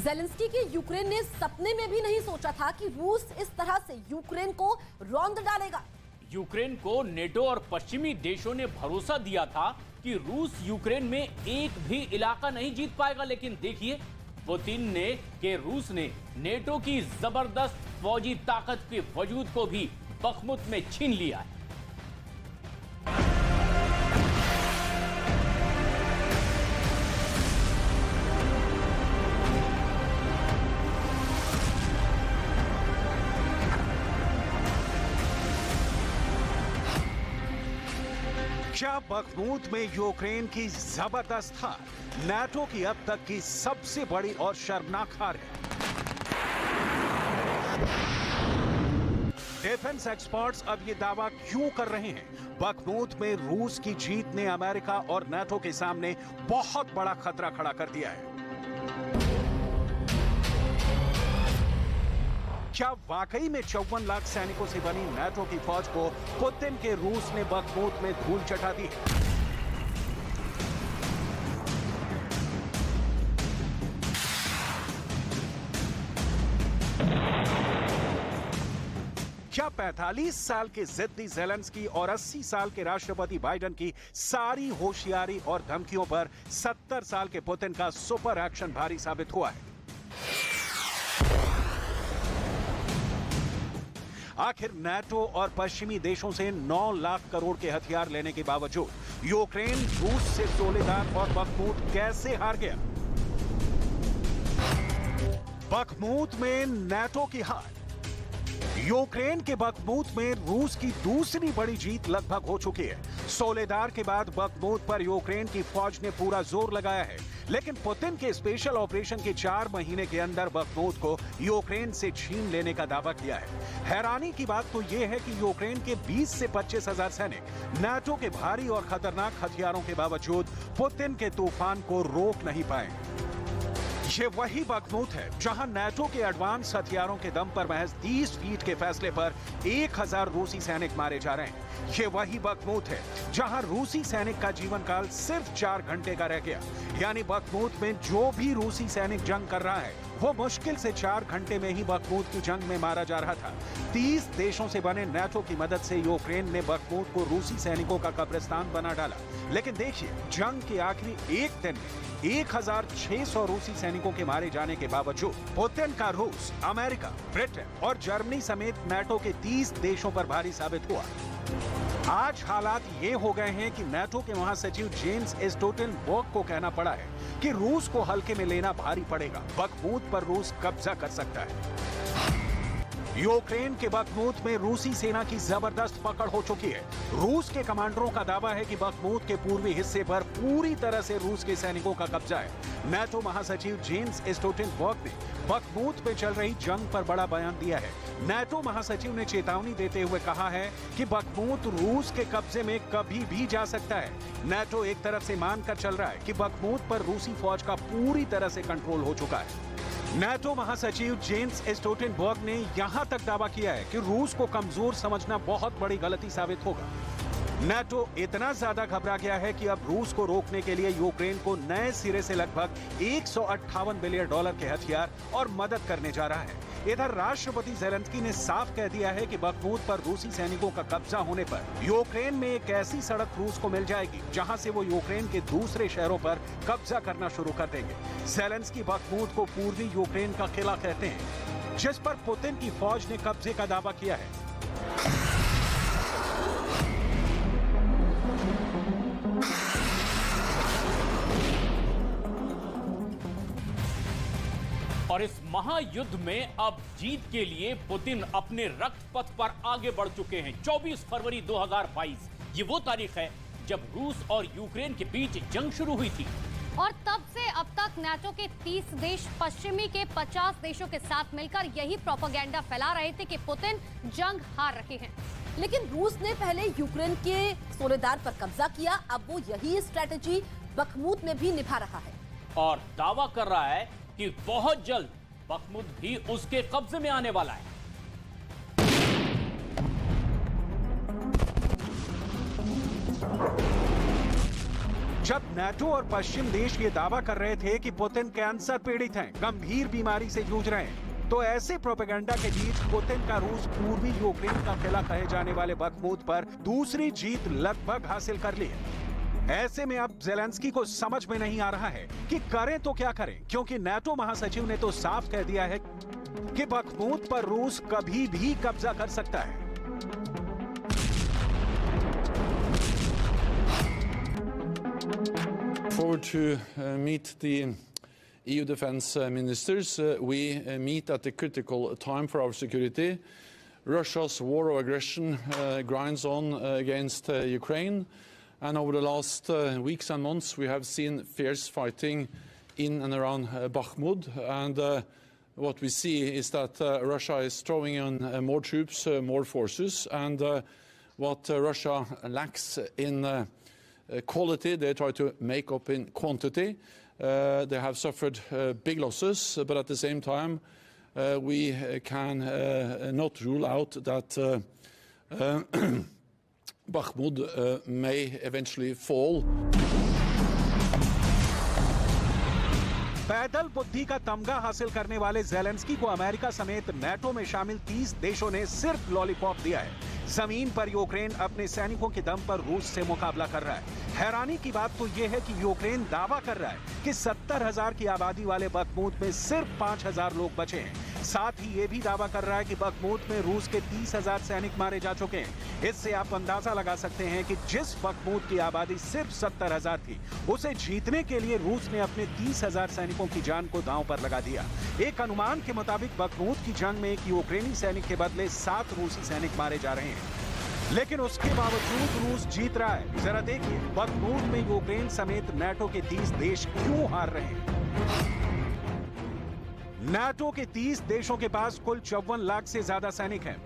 Zelensky के Ukraine ने सपने में भी नहीं सोचा था कि रूस इस तरह से यूक्रेन को रौंद डालेगा। यूक्रेन को नेटो और पश्चिमी देशों ने भरोसा दिया था कि रूस यूक्रेन में एक भी इलाका नहीं जीत पाएगा, लेकिन देखिए पुतिन ने कि रूस ने नेटो की जबरदस्त फौजी ताकत के वजूद को भी बखमुत में छीन लिया है। क्या बखमूत में यूक्रेन की जबरदस्त हार नाटो की अब तक की सबसे बड़ी और शर्मनाक हार है? डिफेंस एक्सपर्ट्स अब ये दावा क्यों कर रहे हैं? बखमूत में रूस की जीत ने अमेरिका और नाटो के सामने बहुत बड़ा खतरा खड़ा कर दिया है। क्या वाकई में 54 लाख सैनिकों से बनी नाटो की फौज को पुतिन के रूस ने बखमूत में धूल चटा दी है? क्या 45 साल के जिद्दी ज़ेलेंस्की और 80 साल के राष्ट्रपति बाइडेन की सारी होशियारी और धमकियों पर 70 साल के पुतिन का सुपर एक्शन भारी साबित हुआ है? आखिर नाटो और पश्चिमी देशों से 9 लाख करोड़ के हथियार लेने के बावजूद यूक्रेन रूस से सोलेदार और बखमूत कैसे हार गया? बखमूत में नाटो की हार। यूक्रेन के बखमूत में रूस की दूसरी बड़ी जीत लगभग हो चुकी है। सोलेदार के बाद बखमूत पर यूक्रेन की फौज ने पूरा जोर लगाया है, लेकिन पुतिन के स्पेशल ऑपरेशन के 4 महीने के अंदर बखमूत को यूक्रेन से छीन लेने का दावा किया है। हैरानी की बात तो यह है कि यूक्रेन के 20 से 25 हजार सैनिक नाटो के भारी और खतरनाक हथियारों के बावजूद पुतिन के तूफान को रोक नहीं पाए। ये वही बखमूत है जहां नाटो के एडवांस हथियारों के दम पर महज 30 फीट के फैसले पर 1000 रूसी सैनिक मारे जा रहे हैं। ये वही बखमूत है जहां रूसी सैनिक का जीवन काल सिर्फ 4 घंटे का रह गया। यानी बखमूत में जो भी रूसी सैनिक जंग कर रहा है वो मुश्किल से 4 घंटे में ही बखमूत की जंग में मारा जा रहा था। 30 देशों से बने नाटो की मदद से यूक्रेन ने बखमूत को रूसी सैनिकों का कब्रिस्तान बना डाला। लेकिन देखिए, जंग के आखिरी एक दिन में 1600 रूसी सैनिकों के मारे जाने के बावजूद पुतिन का रूस, अमेरिका, ब्रिटेन और जर्मनी समेत नाटो के 30 देशों पर भारी साबित हुआ। आज हालात ये हो गए हैं कि नाटो के महासचिव जेम्स स्टोल्टनबर्ग को कहना पड़ा है कि रूस को हल्के में लेना भारी पड़ेगा। बखमूत पर रूस कब्जा कर सकता है। यूक्रेन के बखमूत में रूसी सेना की जबरदस्त पकड़ हो चुकी है। रूस के कमांडरों का दावा है कि बखमूत के पूर्वी हिस्से पर पूरी तरह से रूस के सैनिकों का कब्जा है। नाटो महासचिव जेम्स स्टोल्टनबर्ग ने बखमूत में चल रही जंग पर बड़ा बयान दिया है। नाटो महासचिव ने चेतावनी देते हुए कहा है कि बखमूत रूस के कब्जे में कभी भी जा सकता है। नाटो एक तरफ से मानकर चल रहा है कि बखमूत पर रूसी फौज का पूरी तरह से कंट्रोल हो चुका है। नाटो महासचिव जेम्स स्टोल्टनबर्ग ने यहां तक दावा किया है कि रूस को कमजोर समझना बहुत बड़ी गलती साबित होगा। नाटो इतना ज्यादा घबरा गया है कि अब रूस को रोकने के लिए यूक्रेन को नए सिरे से लगभग $158 बिलियन के हथियार और मदद करने जा रहा है। इधर राष्ट्रपति ज़ेलेंस्की ने साफ कह दिया है कि बखमूत पर रूसी सैनिकों का कब्जा होने पर यूक्रेन में एक ऐसी सड़क रूस को मिल जाएगी जहां से वो यूक्रेन के दूसरे शहरों पर कब्जा करना शुरू कर देंगे। ज़ेलेंस्की बखमूत को पूर्वी यूक्रेन का किला कहते हैं, जिस पर पुतिन की फौज ने कब्जे का दावा किया है। और इस महायुद्ध में अब जीत के लिए पुतिन अपने रक्त पथ पर आगे बढ़ चुके हैं। 24 फरवरी 2022 ये वो तारीख है जब रूस और यूक्रेन के बीच जंग शुरू हुई थी। और तब से अब तक नाटो के 30 देश पश्चिमी के 50 देशों के साथ मिलकर यही प्रोपेगेंडा फैला रहे थे कि पुतिन जंग हार रहे हैं। लेकिन रूस ने पहले यूक्रेन के सोलेदार पर कब्जा किया, अब वो यही स्ट्रेटेजी बखमूत में भी निभा रहा है और दावा कर रहा है कि बहुत जल्द बखमुत भी उसके कब्जे में आने वाला है। जब नाटो और पश्चिम देश ये दावा कर रहे थे कि पुतिन कैंसर पीड़ित हैं, गंभीर बीमारी से जूझ रहे हैं, तो ऐसे प्रोपेगेंडा के बीच पुतिन का रूस पूर्वी यूक्रेन का किला कहे जाने वाले बखमूत पर दूसरी जीत लगभग हासिल कर ली है। ऐसे में अब जेलेंस्की को समझ में नहीं आ रहा है कि करें तो क्या करें, क्योंकि नाटो महासचिव ने तो साफ कह दिया है कि बखमूत पर रूस कभी भी कब्जा कर सकता है। Forward to meet the EU defense ministers. We meet at a critical time for our security. Russia's war of aggression grinds on against Ukraine, and over the last weeks and months we have seen fierce fighting in and around Bakhmut, and what we see is that Russia is throwing in more troops, more forces, and what Russia lacks in quality, they try to make up in quantity. They have suffered big losses, but at the same time, we can not rule out that Bakhmut may eventually fall. पैदल बुद्धि का तमगा हासिल करने वाले Zelensky को America समेत NATO में शामिल 30 देशों ने सिर्फ लॉलीपॉप दिया है। जमीन पर यूक्रेन अपने सैनिकों के दम पर रूस से मुकाबला कर रहा है। हैरानी की बात तो यह है कि यूक्रेन दावा कर रहा है कि 70,000 की आबादी वाले बखमूत में सिर्फ 5,000 लोग बचे हैं। साथ ही ये भी दावा कर रहा है कि बखमूत में रूस के 30,000 सैनिक मारे जा चुके हैं। इससे आप अंदाजा लगा सकते हैं कि जिस बखमूत की आबादी सिर्फ 70,000 थी, उसे जीतने के लिए रूस ने अपने 30,000 सैनिकों की जान को दांव पर लगा दिया। एक अनुमान के मुताबिक बखमूत की जंग में एक यूक्रेनी सैनिक के बदले 7 रूसी सैनिक मारे जा रहे हैं, लेकिन उसके बावजूद रूस जीत रहा है। जरा देखिए बखमूत में यूक्रेन समेत नाटो के 30 देश क्यों हार रहे हैं। नाटो के 30 देशों के पास कुल 54 लाख से ज्यादा सैनिक हैं,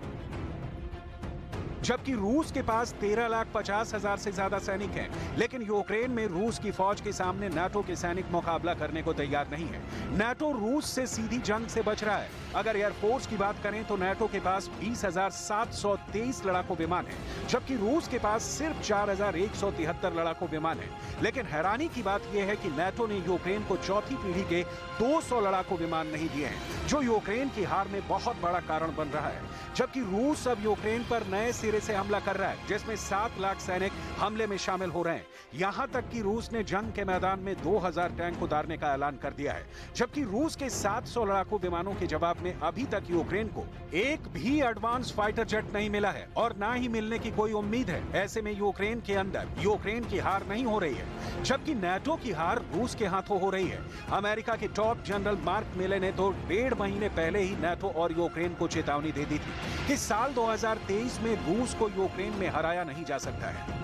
जबकि रूस के पास 13,50,000 से ज्यादा सैनिक हैं। लेकिन यूक्रेन में रूस की फौज के सामने नाटो के सैनिक मुकाबला करने को तैयार नहीं है। नाटो रूस से सीधी जंग से बच रहा है। अगर एयरफोर्स की बात करें तो नाटो के पास 20,723 लड़ाकू विमान है, जबकि रूस के पास सिर्फ 4,173 लड़ाकू विमान है। लेकिन हैरानी की बात यह है कि नाटो ने यूक्रेन को चौथी पीढ़ी के 200 लड़ाकू विमान नहीं दिए हैं, जो यूक्रेन की हार में बहुत बड़ा कारण बन रहा है। जबकि रूस अब यूक्रेन पर नए सिरे से हमला कर रहा है, जिसमें 7 लाख सैनिक हमले में शामिल हो रहे हैं। यहां तक कि रूस ने जंग के मैदान में 2,000 टैंक उतारने का ऐलान कर दिया है, जबकि रूस के 700 लड़ाकू विमानों के जवाब में अभी तक यूक्रेन को एक भी एडवांस फाइटर जेट नहीं मिला है और ना ही मिलने की कोई उम्मीद है। ऐसे में यूक्रेन के अंदर यूक्रेन की हार नहीं हो रही है, जबकि नाटो की हार रूस के हाथों हो रही है। अमेरिका के टॉप जनरल मार्क मिले ने तो 1.5 महीने पहले ही नाटो और यूक्रेन को चेतावनी दे दी थी कि साल 2023 में रूस को यूक्रेन में हराया नहीं जा सकता है।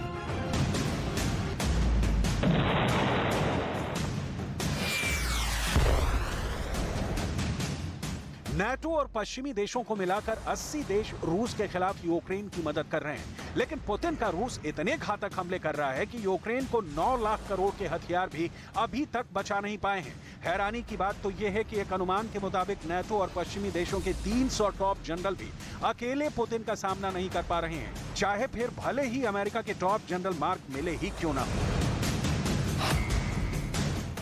नाटो और पश्चिमी देशों को मिलाकर 80 देश रूस के खिलाफ यूक्रेन की मदद कर रहे हैं, लेकिन पुतिन का रूस इतने घातक हमले कर रहा है कि यूक्रेन को 9 लाख करोड़ के हथियार भी अभी तक बचा नहीं पाए हैं। हैरानी की बात तो यह है कि एक अनुमान के मुताबिक नाटो और पश्चिमी देशों के 300 टॉप जनरल भी अकेले पुतिन का सामना नहीं कर पा रहे हैं, चाहे फिर भले ही अमेरिका के टॉप जनरल मार्क मिले ही क्यों ना हो।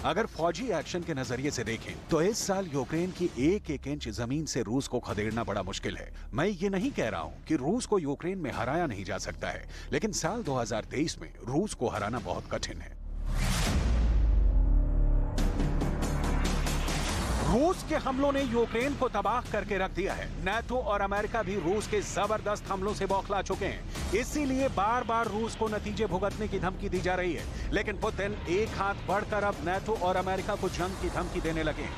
अगर फौजी एक्शन के नजरिए से देखें तो इस साल यूक्रेन की एक इंच जमीन से रूस को खदेड़ना बड़ा मुश्किल है। मैं ये नहीं कह रहा हूं कि रूस को यूक्रेन में हराया नहीं जा सकता है, लेकिन साल 2023 में रूस को हराना बहुत कठिन है। रूस के हमलों ने यूक्रेन को तबाह करके रख दिया है। नाटो और अमेरिका भी रूस के जबरदस्त हमलों से बौखला चुके हैं। इसीलिए बार बार रूस को नतीजे भुगतने की धमकी दी जा रही है। लेकिन पुतिन एक हाथ बढ़कर अब नाटो और अमेरिका को जंग की धमकी देने लगे हैं।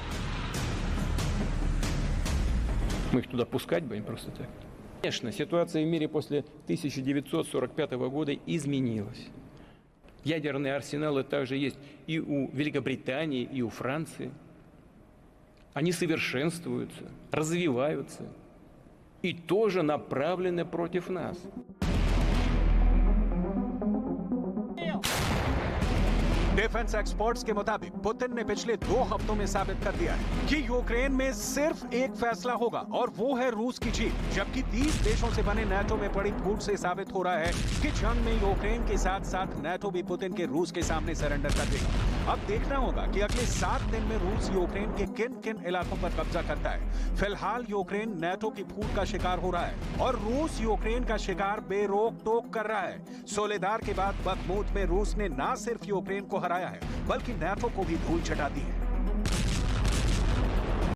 Мы их туда пускать будем просто так. Конечно, ситуация в мире после 1945 года изменилась. Ядерные арсеналы также есть и у Великобритании, и у Франции. Они совершенствуются, развиваются и тоже направлены против нас. डिफेंस एक्सपर्ट्स के मुताबिक पुतिन ने पिछले 2 हफ्तों में साबित कर दिया है कि यूक्रेन में सिर्फ एक फैसला होगा और वो है रूस की जीत, जबकि 30 देशों से बने नाटो में पड़ी फूट से साबित हो रहा है कि जंग में यूक्रेन के साथ साथ नाटो भी पुतिन के रूस के सामने सरेंडर कर देगा। अब देखना होगा कि अगले 7 दिन में रूस यूक्रेन के किन किन इलाकों पर कब्जा करता है। फिलहाल यूक्रेन नाटो की फूट का शिकार हो रहा है और रूस यूक्रेन का शिकार बेरोक टोक कर रहा है। सोलेदार के बाद बखमूत में रूस ने न सिर्फ यूक्रेन को हराया है बल्कि नाटो को भी धूल चटा दी है।